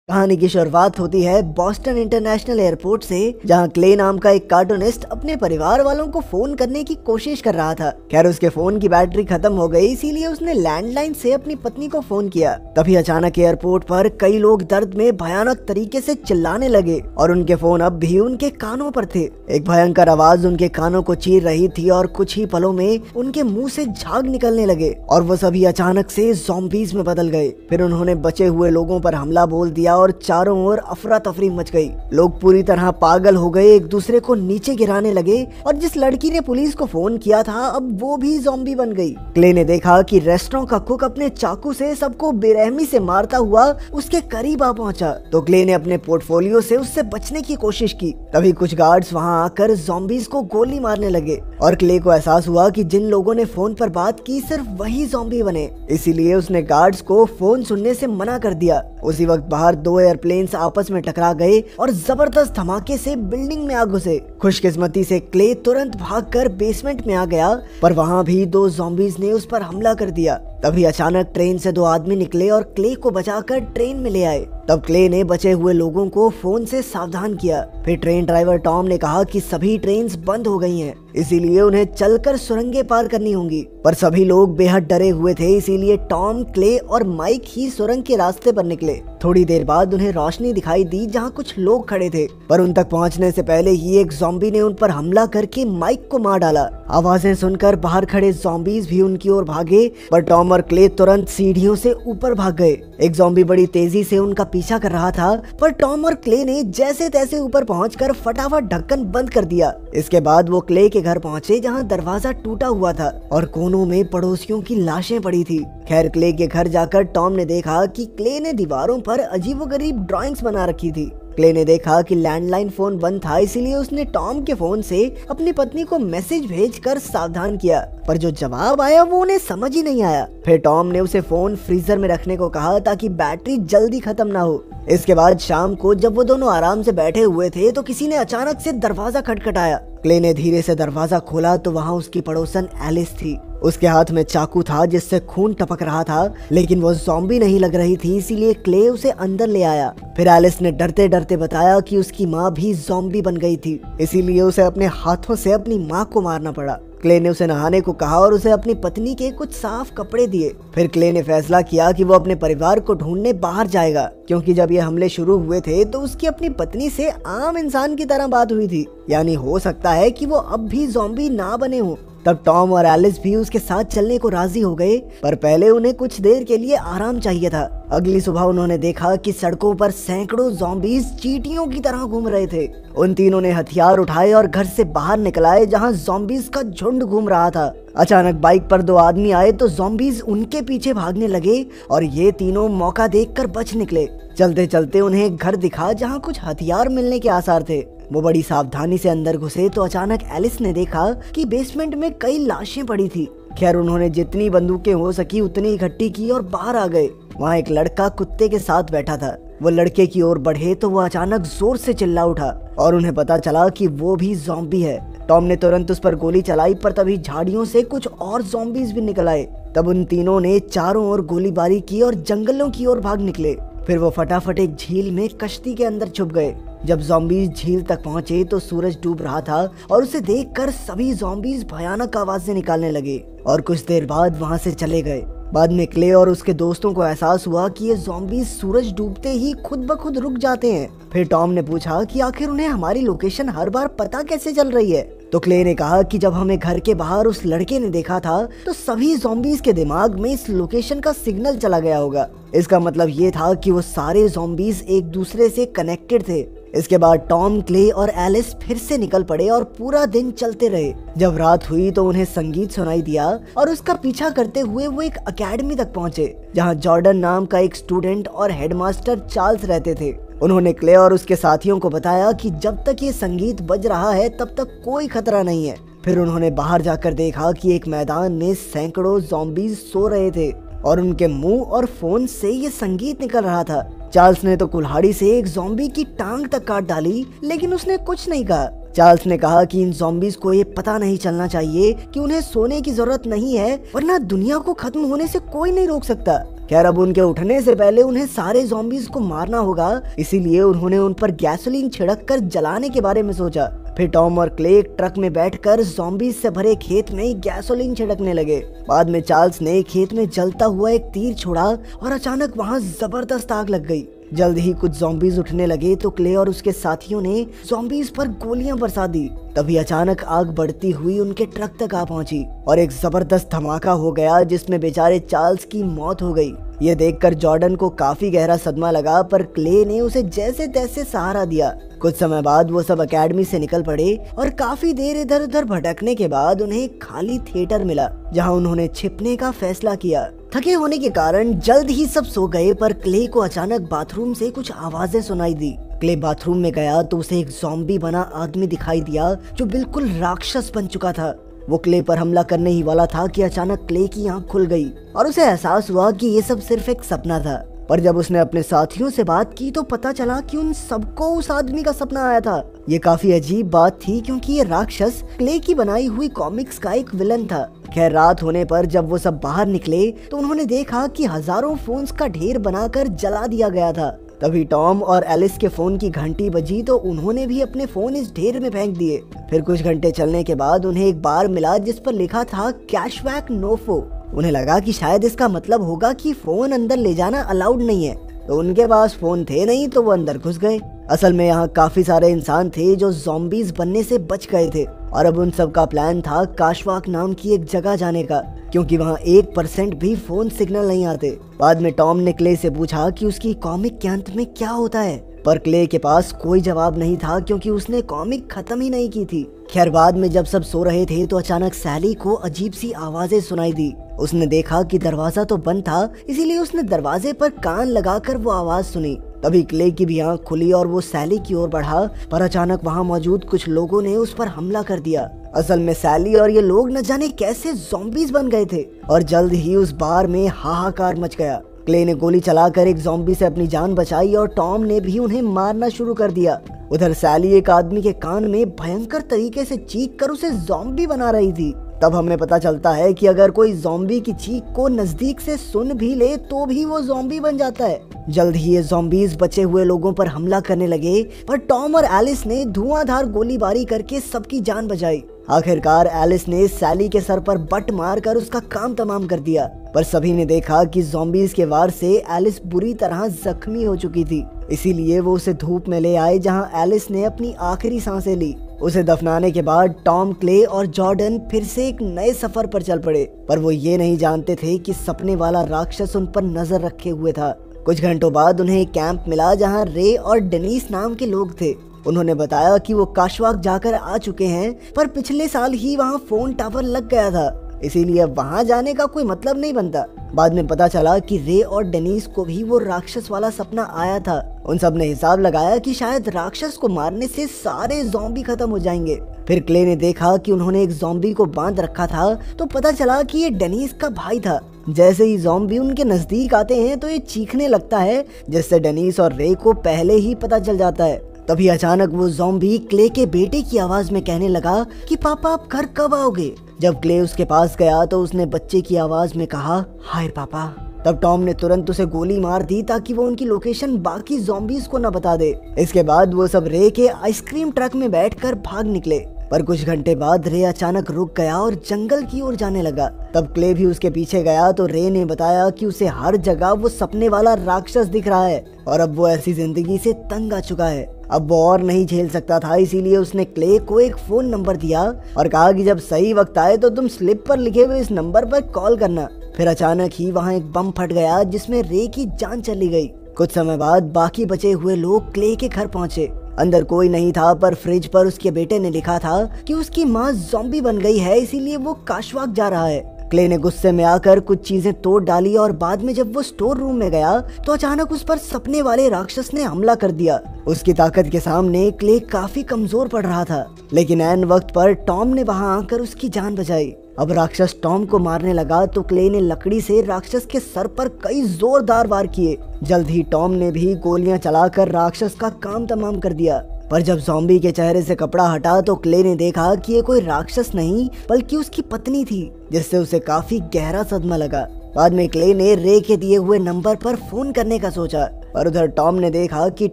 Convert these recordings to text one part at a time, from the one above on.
कहानी की शुरुआत होती है बॉस्टन इंटरनेशनल एयरपोर्ट से, जहां क्ले नाम का एक कार्टूनिस्ट अपने परिवार वालों को फोन करने की कोशिश कर रहा था। खैर उसके फोन की बैटरी खत्म हो गई, इसीलिए उसने लैंडलाइन से अपनी पत्नी को फोन किया। तभी अचानक एयरपोर्ट पर कई लोग दर्द में भयानक तरीके से चिल्लाने लगे और उनके फोन अब भी उनके कानों पर थे। एक भयंकर आवाज उनके कानों को चीर रही थी और कुछ ही पलों में उनके मुंह से झाग निकलने लगे और वो सभी अचानक से ज़ॉम्बीज़ में बदल गए। फिर उन्होंने बचे हुए लोगों पर हमला बोल दिया और चारों ओर अफरा तफरी मच गई। लोग पूरी तरह पागल हो गए, एक दूसरे को नीचे गिराने लगे और जिस लड़की ने पुलिस को फोन किया था अब वो भी ज़ॉम्बी बन गई। क्ले ने देखा कि रेस्टोरेंट का कुक अपने चाकू से सबको बेरहमी से मारता हुआ उसके करीब आ पहुंचा, तो क्ले ने अपने पोर्टफोलियो से उससे बचने की कोशिश की। तभी कुछ गार्ड्स वहां आकर ज़ॉम्बीज़ को गोली मारने लगे और क्ले को एहसास हुआ कि जिन लोगों ने फोन पर बात की सिर्फ वही ज़ॉम्बी बने। इसीलिए उसने गार्ड्स को फोन सुनने से मना कर दिया। उसी वक्त बाहर दो एयरप्लेन्स आपस में टकरा गए और जबरदस्त धमाके से बिल्डिंग में आग घुसे। खुशकिस्मती से क्ले तुरंत भागकर बेसमेंट में आ गया, पर वहाँ भी दो ज़ॉम्बीज़ ने उस पर हमला कर दिया। तभी अचानक ट्रेन से दो आदमी निकले और क्ले को बचाकर ट्रेन में ले आए। तब क्ले ने बचे हुए लोगों को फोन से सावधान किया। फिर ट्रेन ड्राइवर टॉम ने कहा कि सभी ट्रेन्स बंद हो गई हैं, इसीलिए उन्हें चलकर सुरंगें पार करनी होंगी। पर सभी लोग बेहद डरे हुए थे, इसीलिए टॉम, क्ले और माइक ही सुरंग के रास्ते पर निकले। थोड़ी देर बाद उन्हें रोशनी दिखाई दी जहाँ कुछ लोग खड़े थे, पर उन तक पहुँचने से पहले ही एक ज़ॉम्बी ने उन पर हमला करके माइक को मार डाला। आवाजें सुनकर बाहर खड़े ज़ॉम्बीज़ भी उनकी ओर भागे, पर टॉम और क्ले तुरंत सीढ़ियों से ऊपर भाग गए। एक ज़ॉम्बी बड़ी तेजी से उनका पीछा कर रहा था, पर टॉम और क्ले ने जैसे तैसे ऊपर पहुंचकर फटाफट ढक्कन बंद कर दिया। इसके बाद वो क्ले के घर पहुंचे जहां दरवाजा टूटा हुआ था और कोनों में पड़ोसियों की लाशें पड़ी थी। खैर क्ले के घर जाकर टॉम ने देखा कि क्ले ने दीवारों पर अजीबोगरीब ड्राइंग्स बना रखी थी। क्ले ने देखा कि लैंडलाइन फोन बंद था, इसीलिए उसने टॉम के फोन से अपनी पत्नी को मैसेज भेजकर सावधान किया, पर जो जवाब आया वो उन्हें समझ ही नहीं आया। फिर टॉम ने उसे फोन फ्रीजर में रखने को कहा ताकि बैटरी जल्दी खत्म ना हो। इसके बाद शाम को जब वो दोनों आराम से बैठे हुए थे तो किसी ने अचानक से दरवाजा खटखटाया। क्ले ने धीरे से दरवाजा खोला तो वहाँ उसकी पड़ोसन एलिस थी। उसके हाथ में चाकू था जिससे खून टपक रहा था, लेकिन वो ज़ॉम्बी नहीं लग रही थी, इसीलिए क्ले उसे अंदर ले आया। फिर एलिस ने डरते डरते बताया कि उसकी माँ भी ज़ॉम्बी बन गई थी, इसीलिए उसे अपने हाथों से अपनी माँ को मारना पड़ा। क्ले ने उसे नहाने को कहा और उसे अपनी पत्नी के कुछ साफ कपड़े दिए। फिर क्ले ने फैसला किया कि वो अपने परिवार को ढूंढने बाहर जाएगा, क्योंकि जब ये हमले शुरू हुए थे तो उसकी अपनी पत्नी से आम इंसान की तरह बात हुई थी, यानी हो सकता है कि वो अब भी ज़ॉम्बी ना बने हों। तब टॉम और एलिस भी उसके साथ चलने को राजी हो गए, पर पहले उन्हें कुछ देर के लिए आराम चाहिए था। अगली सुबह उन्होंने देखा कि सड़कों पर सैकड़ों ज़ॉम्बीज़ चींटियों की तरह घूम रहे थे। उन तीनों ने हथियार उठाए और घर से बाहर निकल आए जहाँ ज़ॉम्बीज़ का झुंड घूम रहा था। अचानक बाइक पर दो आदमी आए तो ज़ॉम्बीज़ उनके पीछे भागने लगे और ये तीनों मौका देखकर बच निकले। चलते चलते उन्हें एक घर दिखा जहाँ कुछ हथियार मिलने के आसार थे। वो बड़ी सावधानी से अंदर घुसे तो अचानक एलिस ने देखा कि बेसमेंट में कई लाशें पड़ी थी। खैर उन्होंने जितनी बंदूकें हो सकी उतनी इकट्ठी की और बाहर आ गए। वहाँ एक लड़का कुत्ते के साथ बैठा था। वो लड़के की ओर बढ़े तो वो अचानक जोर से चिल्ला उठा और उन्हें पता चला कि वो भी ज़ॉम्बी है। टॉम ने तुरंत उस पर गोली चलाई, पर तभी झाड़ियों से कुछ और ज़ॉम्बीज़ भी निकल आए। तब उन तीनों ने चारों ओर गोलीबारी की और जंगलों की ओर भाग निकले। फिर वो फटाफट एक झील में कश्ती के अंदर छुप गए। जब ज़ॉम्बीज़ झील तक पहुंचे तो सूरज डूब रहा था और उसे देखकर सभी ज़ॉम्बीज़ भयानक आवाज़ें निकालने लगे और कुछ देर बाद वहां से चले गए। बाद में क्ले और उसके दोस्तों को एहसास हुआ कि ये ज़ॉम्बीज़ सूरज डूबते ही खुद ब खुद रुक जाते हैं। फिर टॉम ने पूछा कि आखिर उन्हें हमारी लोकेशन हर बार पता कैसे चल रही है, तो क्ले ने कहा कि जब हमें घर के बाहर उस लड़के ने देखा था तो सभी ज़ॉम्बीज़ के दिमाग में इस लोकेशन का सिग्नल चला गया होगा। इसका मतलब ये था कि वो सारे ज़ॉम्बीज़ एक दूसरे से कनेक्टेड थे। इसके बाद टॉम, क्ले और एलिस फिर से निकल पड़े और पूरा दिन चलते रहे। जब रात हुई तो उन्हें संगीत सुनाई दिया और उसका पीछा करते हुए वो एक एकेडमी तक पहुंचे जहां जॉर्डन नाम का एक स्टूडेंट और हेडमास्टर चार्ल्स रहते थे। उन्होंने क्ले और उसके साथियों को बताया कि जब तक ये संगीत बज रहा है तब तक कोई खतरा नहीं है। फिर उन्होंने बाहर जाकर देखा कि एक मैदान में सैकड़ों ज़ॉम्बीज़ सो रहे थे और उनके मुंह और फोन से ये संगीत निकल रहा था। चार्ल्स ने तो कुल्हाड़ी से एक ज़ॉम्बी की टांग तक काट डाली, लेकिन उसने कुछ नहीं कहा। चार्ल्स ने कहा कि इन ज़ॉम्बीज़ को ये पता नहीं चलना चाहिए कि उन्हें सोने की जरूरत नहीं है, वरना दुनिया को खत्म होने से कोई नहीं रोक सकता। खैर अब उनके उठने से पहले उन्हें सारे ज़ॉम्बीज़ को मारना होगा, इसीलिए उन्होंने उन पर गैसोलीन छिड़क कर जलाने के बारे में सोचा। फिर टॉम और क्ले एक ट्रक में बैठकर ज़ॉम्बीज़ से भरे खेत में गैसोलीन छिड़कने लगे। बाद में चार्ल्स ने खेत में जलता हुआ एक तीर छोड़ा और अचानक वहाँ जबरदस्त आग लग गई। जल्द ही कुछ ज़ॉम्बीज़ उठने लगे तो क्ले और उसके साथियों ने ज़ॉम्बीज़ पर गोलियां बरसा दी। तभी अचानक आग बढ़ती हुई उनके ट्रक तक आ पहुंची और एक जबरदस्त धमाका हो गया जिसमें बेचारे चार्ल्स की मौत हो गई। ये देखकर जॉर्डन को काफी गहरा सदमा लगा, पर क्ले ने उसे जैसे तैसे सहारा दिया। कुछ समय बाद वो सब एकेडमी से निकल पड़े और काफी देर इधर उधर भटकने के बाद उन्हें एक खाली थिएटर मिला जहां उन्होंने छिपने का फैसला किया। थके होने के कारण जल्द ही सब सो गए, पर क्ले को अचानक बाथरूम से कुछ आवाजें सुनाई दी। क्ले बाथरूम में गया तो उसे एक ज़ॉम्बी बना आदमी दिखाई दिया जो बिल्कुल राक्षस बन चुका था। वो क्ले पर हमला करने ही वाला था कि अचानक क्ले की आंख खुल गई और उसे एहसास हुआ कि ये सब सिर्फ एक सपना था। पर जब उसने अपने साथियों से बात की तो पता चला कि उन सबको उस आदमी का सपना आया था। ये काफी अजीब बात थी क्योंकि ये राक्षस क्ले की बनाई हुई कॉमिक्स का एक विलन था। खैर रात होने पर जब वो सब बाहर निकले तो उन्होंने देखा कि हजारों फोन्स का ढेर बनाकर जला दिया गया था। तभी टॉम और एलिस के फोन की घंटी बजी तो उन्होंने भी अपने फोन इस ढेर में फेंक दिए। फिर कुछ घंटे चलने के बाद उन्हें एक बार मिला जिस पर लिखा था कैशबैक नोफो। उन्हें लगा कि शायद इसका मतलब होगा कि फोन अंदर ले जाना अलाउड नहीं है, तो उनके पास फोन थे नहीं तो वो अंदर घुस गए। असल में यहाँ काफी सारे इंसान थे जो ज़ॉम्बीज़ बनने से बच गए थे और अब उन सब का प्लान था काशवाक नाम की एक जगह जाने का, क्योंकि वहाँ 1% भी फोन सिग्नल नहीं आते। बाद में टॉम ने क्ले से पूछा कि उसकी कॉमिक के अंत में क्या होता है, पर क्ले के पास कोई जवाब नहीं था क्योंकि उसने कॉमिक खत्म ही नहीं की थी। खैर बाद में जब सब सो रहे थे तो अचानक सैली को अजीब सी आवाजें सुनाई दी। उसने देखा कि दरवाजा तो बंद था, इसीलिए उसने दरवाजे पर कान लगाकर वो आवाज सुनी। तभी क्ले की भी आंख खुली और वो सैली की ओर बढ़ा, पर अचानक वहाँ मौजूद कुछ लोगों ने उस पर हमला कर दिया। असल में सैली और ये लोग न जाने कैसे ज़ॉम्बीज़ बन गए थे और जल्द ही उस बार में हाहाकार मच गया। क्ले ने गोली चलाकर एक ज़ॉम्बी से अपनी जान बचाई और टॉम ने भी उन्हें मारना शुरू कर दिया। उधर सैली एक आदमी के कान में भयंकर तरीके से चीख कर उसे ज़ॉम्बी बना रही थी। तब हमें पता चलता है कि अगर कोई ज़ॉम्बी की चीख को नजदीक से सुन भी ले तो भी वो ज़ॉम्बी बन जाता है। जल्द ही ये ज़ॉम्बीज़ बचे हुए लोगों पर हमला करने लगे, पर टॉम और एलिस ने धुआंधार गोलीबारी करके सबकी जान बचाई। आखिरकार एलिस ने सैली के सर पर बट मारकर उसका काम तमाम कर दिया, पर सभी ने देखा कि ज़ॉम्बीज़ के वार से एलिस बुरी तरह जख्मी हो चुकी थी। इसीलिए वो उसे धूप में ले आए जहां एलिस ने अपनी आखिरी सांसें ली। उसे दफनाने के बाद टॉम, क्ले और जॉर्डन फिर से एक नए सफर पर चल पड़े, पर वो ये नहीं जानते थे कि सपने वाला राक्षस उन पर नजर रखे हुए था। कुछ घंटों बाद उन्हें एक कैंप मिला जहां रे और डेनिस नाम के लोग थे। उन्होंने बताया कि वो काशवाक जाकर आ चुके हैं, पर पिछले साल ही वहाँ फोन टावर लग गया था, इसीलिए अब वहाँ जाने का कोई मतलब नहीं बनता। बाद में पता चला कि रे और डेनिस को भी वो राक्षस वाला सपना आया था। उन सब ने हिसाब लगाया कि शायद राक्षस को मारने से सारे ज़ॉम्बी खत्म हो जाएंगे। फिर क्ले ने देखा कि उन्होंने एक ज़ॉम्बी को बांध रखा था, तो पता चला कि ये डेनिस का भाई था। जैसे ही ज़ॉम्बी उनके नजदीक आते हैं तो ये चीखने लगता है, जिससे डेनिस और रे को पहले ही पता चल जाता है। तभी अचानक वो ज़ॉम्बी क्ले के बेटे की आवाज में कहने लगा कि पापा आप घर कब आओगे। जब क्ले उसके पास गया तो उसने बच्चे की आवाज में कहा, हाय पापा। तब टॉम ने तुरंत उसे गोली मार दी ताकि वो उनकी लोकेशन बाकी ज़ॉम्बीज़ को न बता दे। इसके बाद वो सब रे के आइसक्रीम ट्रक में बैठकर भाग निकले, पर कुछ घंटे बाद रे अचानक रुक गया और जंगल की ओर जाने लगा। तब क्ले भी उसके पीछे गया तो रे ने बताया कि उसे हर जगह वो सपने वाला राक्षस दिख रहा है और अब वो ऐसी जिंदगी से तंग आ चुका है। अब वो और नहीं झेल सकता था, इसीलिए उसने क्ले को एक फोन नंबर दिया और कहा कि जब सही वक्त आए तो तुम स्लिप पर लिखे हुए इस नंबर पर कॉल करना। फिर अचानक ही वहाँ एक बम फट गया जिसमें रे की जान चली गई। कुछ समय बाद बाकी बचे हुए लोग क्ले के घर पहुँचे। अंदर कोई नहीं था, पर फ्रिज पर उसके बेटे ने लिखा था कि उसकी माँ ज़ॉम्बी बन गई है, इसीलिए वो काशवाक जा रहा है। क्ले ने गुस्से में आकर कुछ चीजें तोड़ डाली और बाद में जब वो स्टोर रूम में गया तो अचानक उस पर सपने वाले राक्षस ने हमला कर दिया। उसकी ताकत के सामने क्ले काफी कमजोर पड़ रहा था, लेकिन ऐन वक्त पर टॉम ने वहां आकर उसकी जान बचाई। अब राक्षस टॉम को मारने लगा तो क्ले ने लकड़ी से राक्षस के सर पर कई जोरदार वार किए। जल्द ही टॉम ने भी गोलियां चलाकर राक्षस का काम तमाम कर दिया। पर जब ज़ॉम्बी के चेहरे से कपड़ा हटा तो क्ले ने देखा कि ये कोई राक्षस नहीं बल्कि उसकी पत्नी थी, जिससे उसे काफी गहरा सदमा लगा। बाद में क्ले ने रे के दिए हुए नंबर पर फोन करने का सोचा, पर उधर टॉम ने देखा कि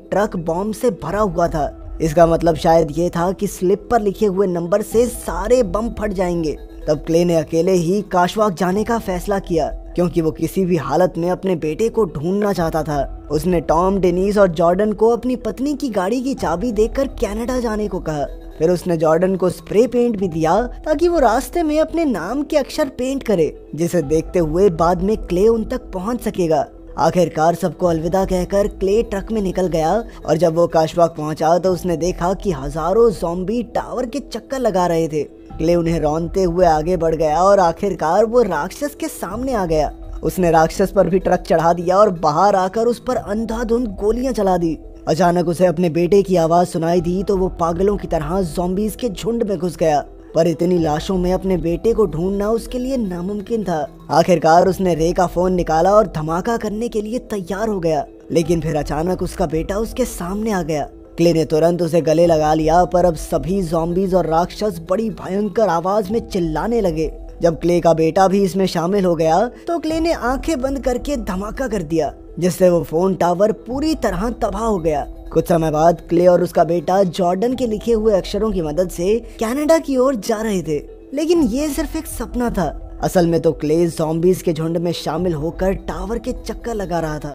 ट्रक बॉम्ब से भरा हुआ था। इसका मतलब शायद ये था कि स्लिप पर लिखे हुए नंबर से सारे बम फट जाएंगे। तब क्ले ने अकेले ही काशवाक जाने का फैसला किया, क्योंकि वो किसी भी हालत में अपने बेटे को ढूंढना चाहता था। उसने टॉम, डेनिस और जॉर्डन को अपनी पत्नी की गाड़ी की चाबी देकर कनाडा जाने को कहा। फिर उसने जॉर्डन को स्प्रे पेंट भी दिया ताकि वो रास्ते में अपने नाम के अक्षर पेंट करे, जिसे देखते हुए बाद में क्ले उन तक पहुंच सकेगा। आखिरकार सबको अलविदा कहकर क्ले ट्रक में निकल गया, और जब वो काशवाक पहुंचा तो उसने देखा कि हजारों ज़ॉम्बी टावर के चक्कर लगा रहे थे। क्ले उन्हें रौंदते हुए आगे बढ़ गया और आखिरकार वो राक्षस के सामने आ गया। उसने राक्षस पर भी ट्रक चढ़ा दिया और बाहर आकर उस पर अंधाधुंध गोलियां चला दी। अचानक उसे अपने बेटे की आवाज सुनाई दी तो वो पागलों की तरह ज़ॉम्बीज के झुंड में घुस गया। पर इतनी लाशों में अपने बेटे को ढूंढना उसके लिए नामुमकिन था। आखिरकार उसने रे का फोन निकाला और धमाका करने के लिए तैयार हो गया, लेकिन फिर अचानक उसका बेटा उसके सामने आ गया। क्ले ने तुरंत उसे गले लगा लिया, पर अब सभी ज़ॉम्बीज और राक्षस बड़ी भयंकर आवाज में चिल्लाने लगे। जब क्ले का बेटा भी इसमें शामिल हो गया तो क्ले ने आंखें बंद करके धमाका कर दिया, जिससे वो फोन टावर पूरी तरह तबाह हो गया। कुछ समय बाद क्ले और उसका बेटा जॉर्डन के लिखे हुए अक्षरों की मदद से कनाडा की ओर जा रहे थे, लेकिन ये सिर्फ एक सपना था। असल में तो क्ले ज़ॉम्बीज के झुंड में शामिल होकर टावर के चक्कर लगा रहा था।